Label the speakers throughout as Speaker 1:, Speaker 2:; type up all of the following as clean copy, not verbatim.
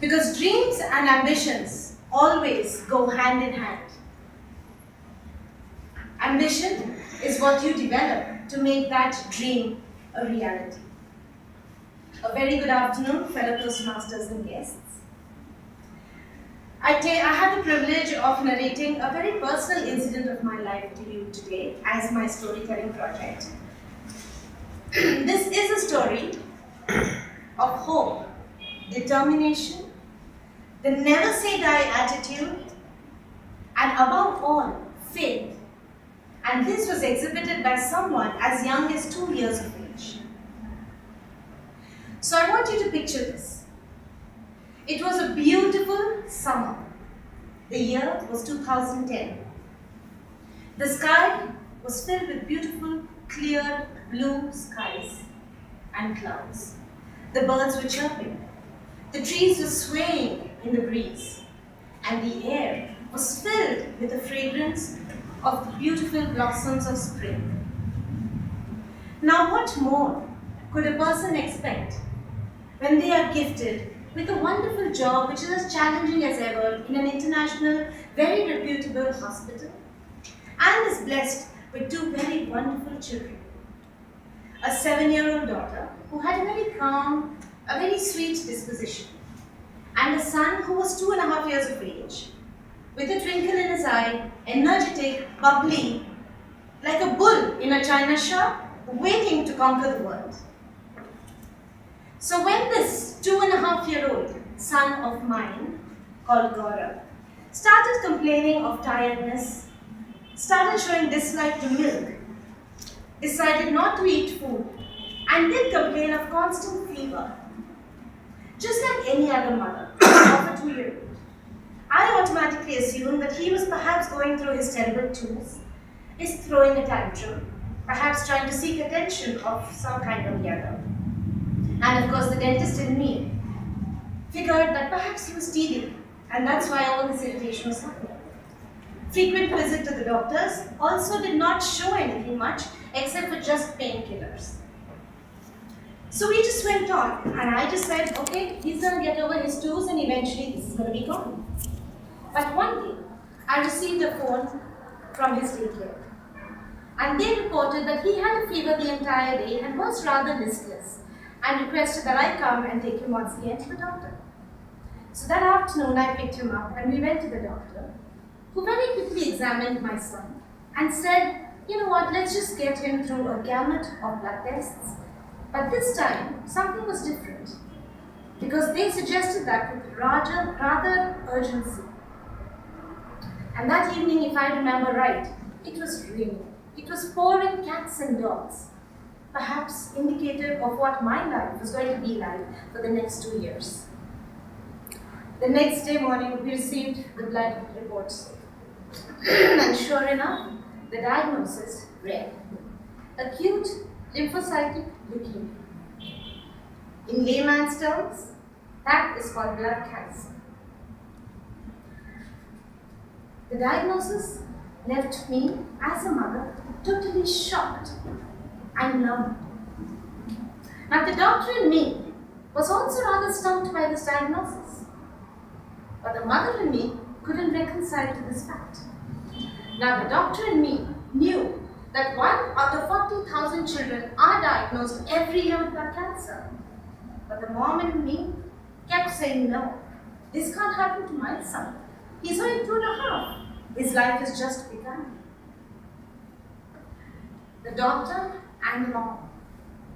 Speaker 1: Because dreams and ambitions always go hand in hand. Ambition is what you develop to make that dream a reality. A very good afternoon, fellow Toastmasters and guests. I have the privilege of narrating a very personal incident of my life to you today as my storytelling project. This is a story of hope, determination, the never say die attitude, and above all, faith. And this was exhibited by someone as young as 2 years of age. So I want you to picture this. It was a beautiful summer. The year was 2010. The sky was filled with beautiful, clear, blue skies and clouds. The birds were chirping. The trees were swaying in the breeze. And the air was filled with the fragrance of the beautiful blossoms of spring. Now what more could a person expect when they are gifted with a wonderful job which is as challenging as ever in an international, very reputable hospital, and is blessed with 2 very wonderful children. A 7-year-old daughter who had a very calm, a very sweet disposition, and a son who was 2.5 years of age, with a twinkle in his eye, energetic, bubbly, like a bull in a china shop, waiting to conquer the world. So when this 2.5-year-old son of mine, called Gaurav, started complaining of tiredness, started showing dislike to milk, decided not to eat food, and did complain of constant fever, just like any other mother of a 2-year-old, I automatically assumed that he was perhaps going through his terrible twos, is throwing a tantrum, perhaps trying to seek attention of some kind or the other. And of course the dentist in me figured that perhaps he was teething, and that's why all this irritation was happening. Frequent visit to the doctors also did not show anything much except for just painkillers. So we just went on, and I just said, okay, he's going to get over his twos and eventually this is going to be gone. But one day, I received a phone from his daycare, and they reported that he had a fever the entire day and was rather listless, and requested that I come and take him once again to the doctor. So that afternoon, I picked him up and we went to the doctor, who very quickly examined my son and said, you know what, let's just get him through a gamut of blood tests. But this time, something was different, because they suggested that with rather urgency. And that evening, if I remember right, it was raining. It was pouring cats and dogs, perhaps indicative of what my life was going to be like for the next 2 years. The next day morning, we received the blood reports. And sure enough, the diagnosis read acute lymphocytic leukemia. In layman's terms, that is called blood cancer. The diagnosis left me, as a mother, totally shocked and numb. Now the doctor in me was also rather stumped by this diagnosis, but the mother in me couldn't reconcile to this fact. Now the doctor in me knew that 1 out of 40,000 children are diagnosed every year with blood cancer, but the mom in me kept saying, no, this can't happen to my son. He's only 2.5. His life has just begun. The doctor and the mom,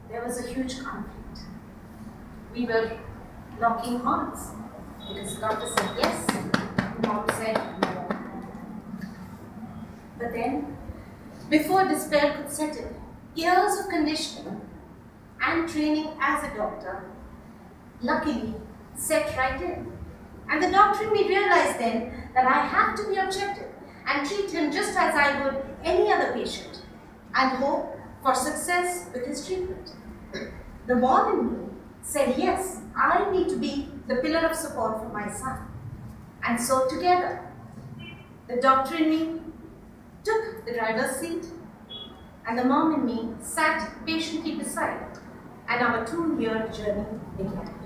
Speaker 1: there was a huge conflict. We were locking horns because the doctor said yes, the mom said no. But then, before despair could set in, years of conditioning and training as a doctor luckily set right in. And the doctor in me realized then that I have to be objective and treat him just as I would any other patient and hope for success with his treatment. The mom in me said, yes, I need to be the pillar of support for my son. And so together, the doctor in me took the driver's seat and the mom in me sat patiently beside, and our 2-year journey began.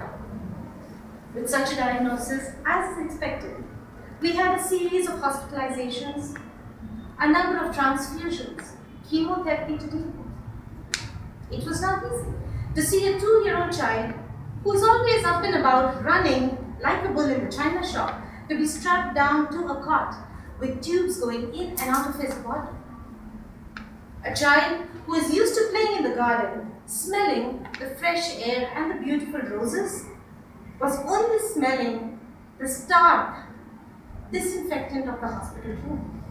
Speaker 1: With such a diagnosis, as is expected, we had a series of hospitalizations, a number of transfusions, chemotherapy to deal with. It was not easy to see a 2-year-old child who is always up and about running like a bull in the china shop to be strapped down to a cot with tubes going in and out of his body. A child who is used to playing in the garden, smelling the fresh air and the beautiful roses, was only smelling the stark disinfectant of the hospital room.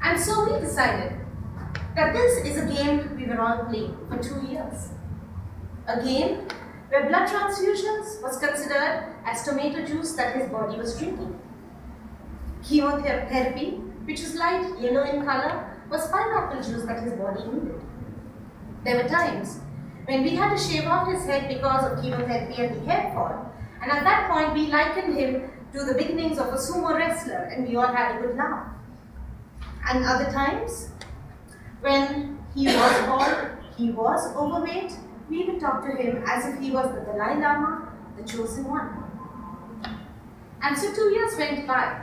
Speaker 1: And so we decided that this is a game we were all playing for 2 years. A game where blood transfusions was considered as tomato juice that his body was drinking. Chemotherapy, which is light yellow in color, was pineapple juice that his body needed. There were times when we had to shave off his head because of chemotherapy and the hair fall, and at that point we likened him to the beginnings of a sumo wrestler and we all had a good laugh. And other times, when he was bald, he was overweight, we would talk to him as if he was the Dalai Lama, the chosen one. And so 2 years went by,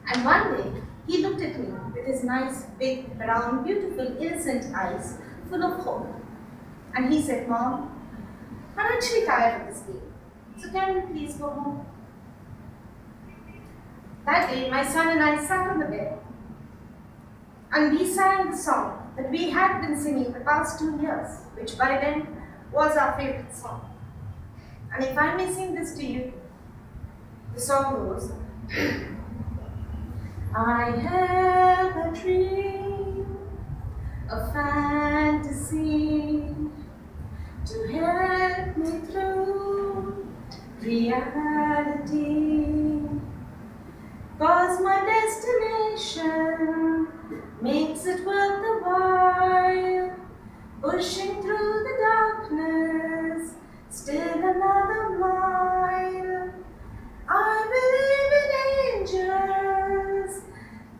Speaker 1: and one day he looked at me with his nice, big, brown, beautiful, innocent eyes full of hope. And he said, "Mom, I'm actually tired of this game, so can we please go home?" That day, my son and I sat on the bed and we sang the song that we had been singing the past 2 years, which by then was our favorite song. And if I may sing this to you, the song goes, "I have a dream, a fantasy to help me through reality. 'Cause my destination makes it worth the while, pushing through the darkness, still another mile. I believe in angels,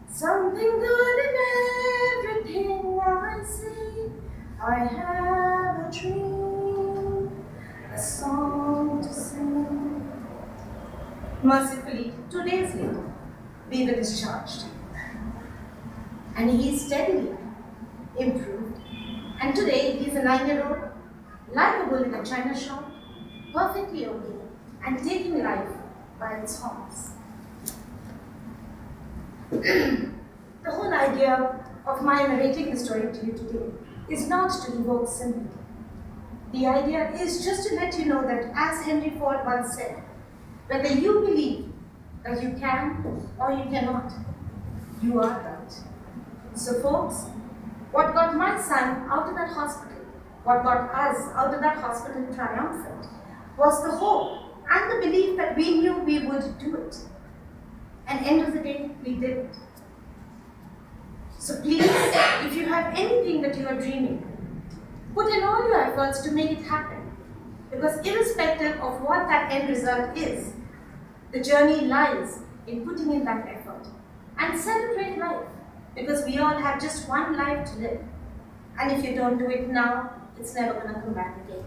Speaker 1: something good in everything I see. I have a dream, a song to sing." Mercifully, 2 days later, we were discharged. And he steadily improved. And today, he is a 9-year-old, like a bull in a china shop, perfectly okay, and taking life by its horns. The whole idea of my narrating the story to you today is not to evoke sympathy. The idea is just to let you know that, as Henry Ford once said, whether you believe that you can or you cannot, you are right. So folks, what got my son out of that hospital, what got us out of that hospital triumphant, was the hope and the belief that we knew we would do it. And end of the day, we did it. So please, if you have anything that you are dreaming, put in all your efforts to make it happen. Because irrespective of what that end result is, the journey lies in putting in that effort. And celebrate life, because we all have just one life to live. And if you don't do it now, it's never going to come back again.